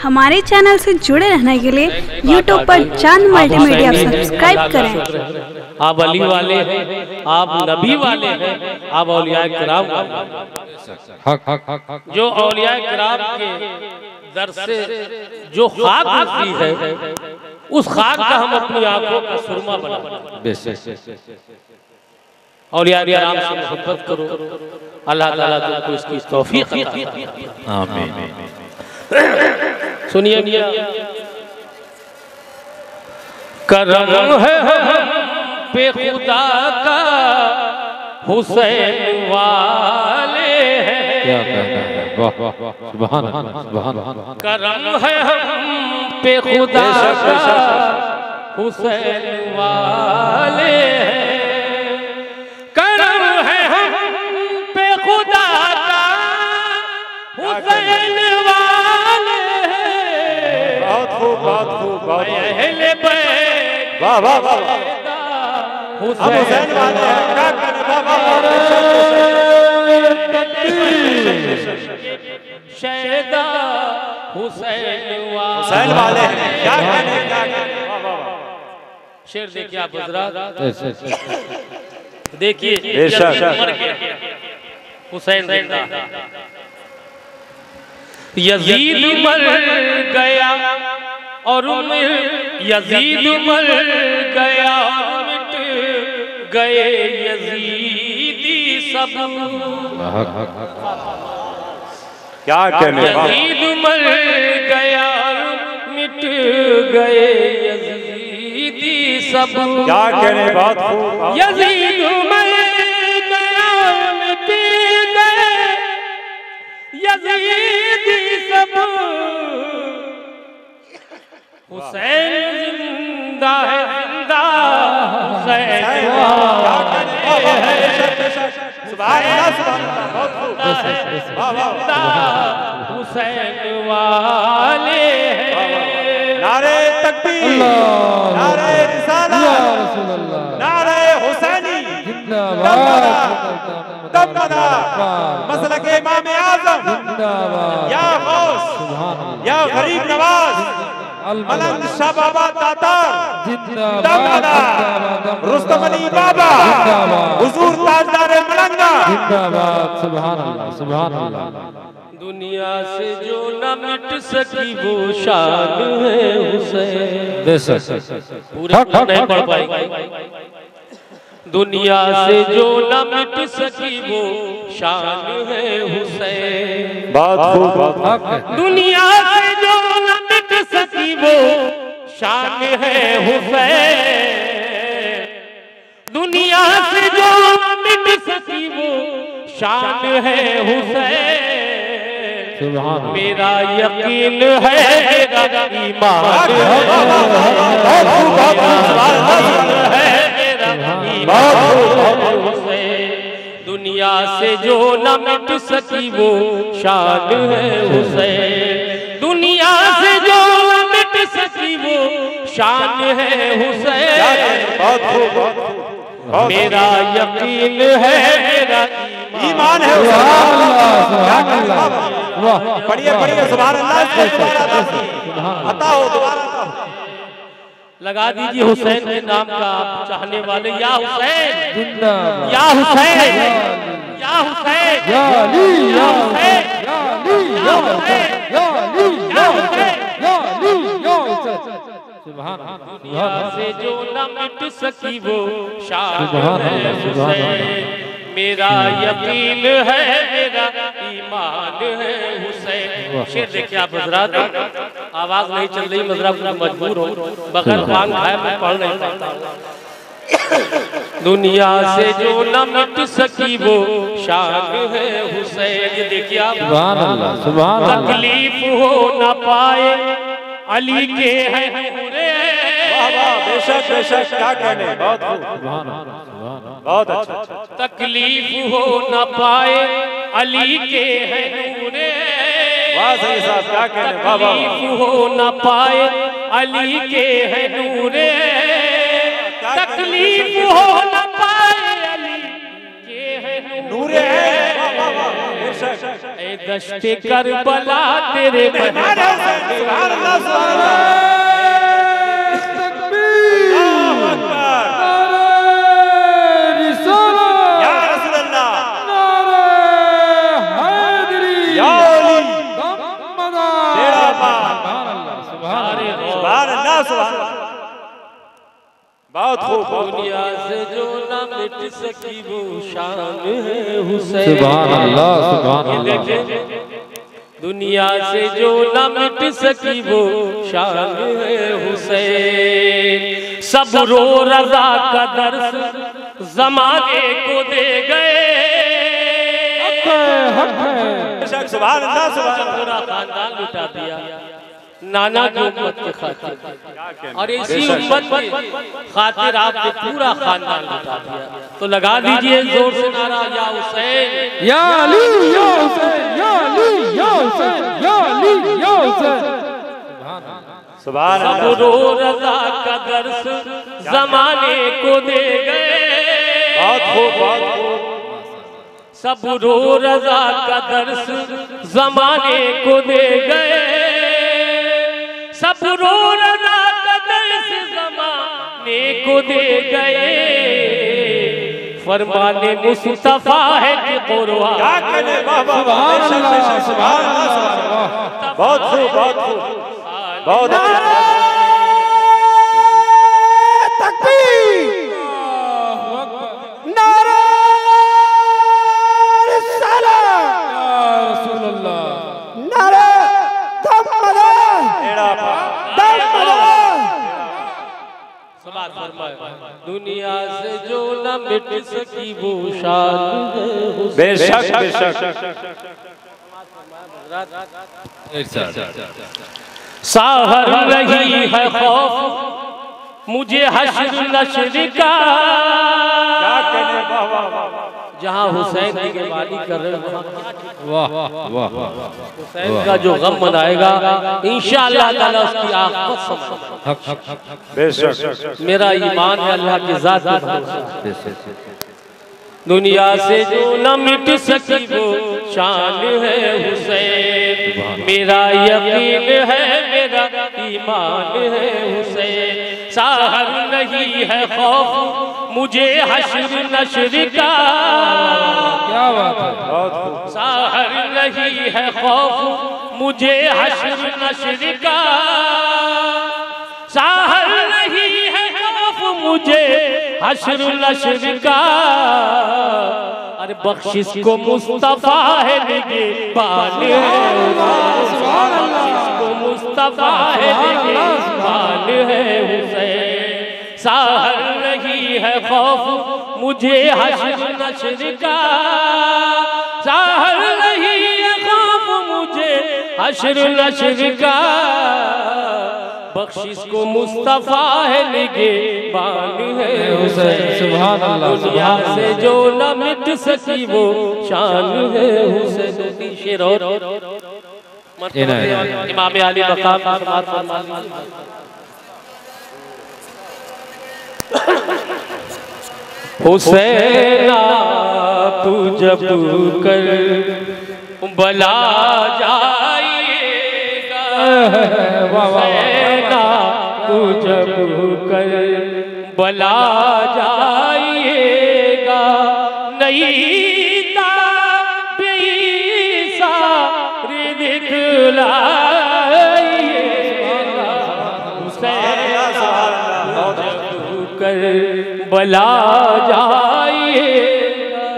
हमारे चैनल से जुड़े रहने के लिए YouTube पर चांद मल्टीमीडिया सब्सक्राइब करें। आप अली वाले हैं, आप नबी वाले हैं, आप औलिया किराम वाले हैं। जो औलिया किराम के दर से जो खाक मिलती है, उस खाक का हम अपनी आंखों का सुरमा बना। औलिया किराम से मोहब्बत करो, अल्लाह ताला तुमको इसकी तौफीक अता। आमीन। सुनिए मियां, करम है पे खुदा का हुसैन वाले हैं। क्या कहना है, वाह वाह, सुभान अल्लाह, सुभान अल्लाह। करम है हम पे खुदा का हुसैन वाले हैं। करम है हम पे खुदा का हुसैन वाले हैं। बहुत खूब, बहुत खूब, बहुत अहले बैत वाह वाह वाह, हुसैन वाले हैं। क्या कहने, शहदा हुसैन वाले हैं। क्या कहने, क्या कहने, वाह वाह वाह। शेर देखिए आप हजरात, देखिए हुसैन जिंदा। यजीद मर गया और यजीद मर गया और मिट गए यजीदी सब। क्या कहने, यजीद मर गया और मिट गए यजीदी सब। क्या कहने, बहुत खूब। यजीद मर गया और मिट गए यजीदी सब। हुसैन जिंदा है, जिंदा हुसैन हुसैन वाले हैं। नारे तकबीर, नारे रिसालत, नारे हुसैनी, दमदा मसलक इमाम आज़म, या गौस, या गरीब नवाज, मलंग शाह बाबा तातार, दमदा रुस्तम अली बाबा, हुजूर ताजदार मलंगा, सुभान अल्लाह, सुभान अल्लाह। दुनिया से जो न मिट सकी वो शान है हुसैन। पूरे नहीं पढ़ पाएंगे। दुनिया से जो न मिट सकी वो शान है हुसैन। बहुत खूब। दुनिया से जो न मिट सकी वो शान है हुसैन। दुनिया से जो न मिट सकी वो शान है हुसैन। मेरा यकीन है, मेरा ईमान है। दुनिया से जो न मिट सकी वो शान है हुसैन। दुनिया से जो न मिट सकी वो शान है हुसैन। मेरा यकीन है, मेरा ईमान है। पढ़िए पढ़िए, सुभान अल्लाह। अता हो, दोबारा लगा दीजिए हुसैन के नाम का आप चाहने वाले। या हुसैन, या हुसैन, या हुसैन, या अली, या हुसैन, या अली, या हुसैन, या अली, या हुसैन, या अली, या हुसैन। सुभान अल्लाह। दुनिया से जो न मिट सकी वो शान है हुसैन। मेरा यकीन है, मेरा ईमान है हुसैन। शेर देखिए आप हजरात, आवाज नहीं चल रही, मजरा मजबूर हो, बगैर पान खाए मैं पढ़ नहीं पाता। दुनिया से जो न मिट सकी वो शान है हुसैन। ये देखिए आप, सुभान अल्लाह, सुभान अल्लाह। तकलीफ हो न पाए अली के हैं नूरे। बेशक बेशक, क्या कहने, बहुत बहुत अच्छा। तकलीफ हो न पाए अली के हैं नूरे। वाह सही साहब, क्या कहने, वाह वाह। तकलीफ हो न पाए अली के हैं नूरे। तकलीफ हो न पाए अली के हैं नूरे। ए दश्ते करबला तेरे मेहमान अल्लाह सुभान अल्लाह। बहुत खूब। दुनिया से जो न मिट सकी वो शान है हुसैन। सुभान अल्लाह सुभान अल्लाह। दुनिया से जो न मिट सकी वो शान है हुसैन। सब्र व रज़ा का दर्स ज़माने को दे गए। सुभान अल्लाह सुभान अल्लाह। पूरा खानदान लुटा दिया नाना की उम्मत के खातिर, और इसी उम्मत की खातिर आपने पूरा खानदान लुटा दिया। तो लगा दीजिए जोर से नारा, या हुसैन या अली या हुसैन या अली या हुसैन या अली या हुसैन। सुभान अल्लाह। सब्र व रज़ा का दर्स ज़माने को दे गए। बहुत खूब बहुत खूब। सब्र व रज़ा का दर्स ज़माने को दे गए। सब्र व रज़ा का दर्स ज़माने को दे गए। फरमाने मुस्तफा है कि कुरआन। क्या कहने बाबा। सुभान अल्लाह सुभान अल्लाह। बहुत खूब बहुत खूब बहुत अच्छा। तकबीर नारा रिसालत या रसूल अल्लाह। नारा दमदा समाज फरमाए। दुनिया से जो न मिट सकी वो शान है हुसैन। बेशक बेशक। साहर नहीं है खौफ मुझे हश्र नश्र का। क्या कहने बाबा। जहाँ हुसैन की बेईमानी कर रहे हैं वाह वाह वाह। हुसैन का जो गम मनाएगा इंशाअल्लाह ताला उसकी आखिरत समझ। बेशक। मेरा ईमान है अल्लाह की जात पे भरोसा। दुनिया से जो न मिट सकी वो शान है हुसैन। मेरा यकीन है मेरा ईमान है हुसैन। साहर नहीं है खौफ मुझे हश्र नश्र का। क्या बात है। साहर नहीं है खौफ मुझे हश्र नश्र का। साहर नहीं है खौफ मुझे हश्र नश्र का। अरे बख्शिश को मुस्तफा है निगहबान है। बख्शिश को मुस्तफा है निगहबान है हुसैन। साहर नहीं है खौफ मुझे हश्र नश्र का। साहर नहीं है खौफ मुझे हश्र नश्र का। बख्शिश को मुस्तफा है निगहबान है हुसैन। सुभान अल्लाह। दुनिया से जो न मिट सकी वो शान है हुसैन। शेर और इमाम अली मकाम समात फरमा। हुसैना तू जब कर बला जाएगा। हुसैना तू जब कर बला जाएगा। नहीं ताबीसा दिखलाइएगा। हुसैना जब कर बला जाइएगा।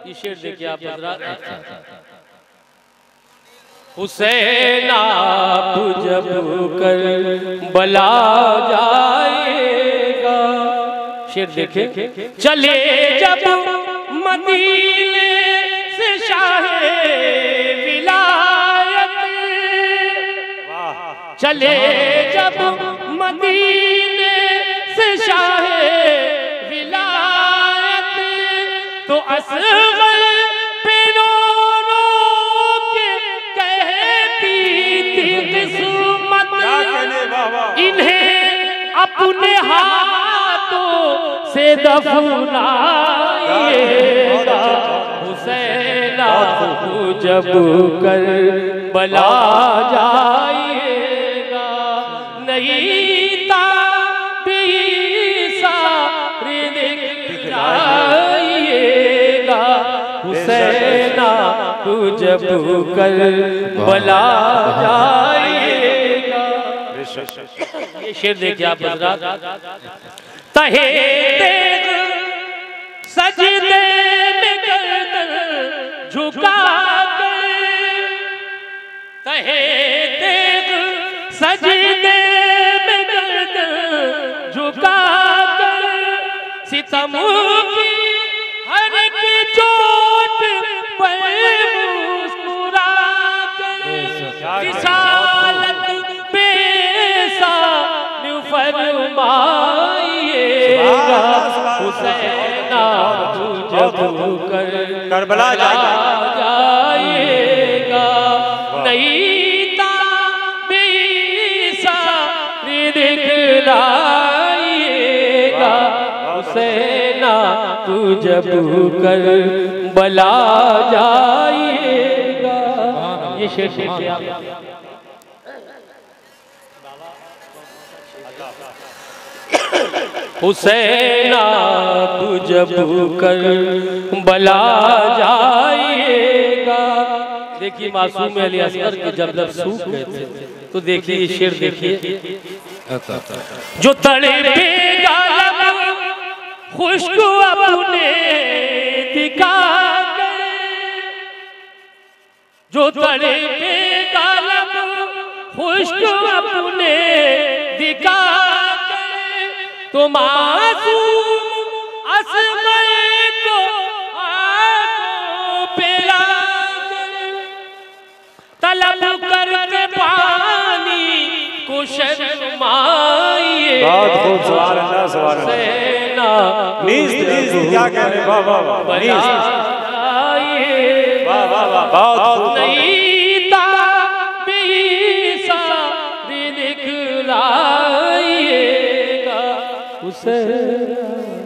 ये शेर देखिए आप हज़रात। हुसैन आप जब कर बला जाएगा। शेर देखे। चले जब मदीने से शाहे विलायत। चले जब मदीने से शाहे विलायत। तो असग़र पे रो के कहती थी किस्मत। इन्हें अपने हाथों से दफनाइएगा। हुसैन तू जब कर बला जाइएगा। नहीं ताबीसा दिखलाइएगा। हुसैन तू जब कर बला जाइएगा। ये शेर देखिए आप हजरात। तहे तेग सजदे में गर्दन झुका कर, तहे तेग सजदे में गर्दन झुका कर, सितम की हर एक चोट पर मुस्कुरा कर, रिसालत पेशान फरमाइएगा, हुसैना जब करबला जाइएगा, नहीं ताबीसा दिखलाइएगा, हुसैना तू जब करबला जाइएगा। ये शेर आप हुसैना तू जब करबला जाइएगा। देखिए मासूम अली असगर के जब सूख गए थे तो देखिए ये शेर देखिए। जो तड़पेगा लब खुश्क अपने दिखा कर, जो तड़पेगा लब खुश्क अपने दिखा तो मासूम असगर को आंखों पे लाकर, तलब करके पानी को शर्माइए, हुसैना नीज़ क्या कह रहे, वाह वाह वाह, नहीं ताबीसा दिखलाइएगा, हुसैन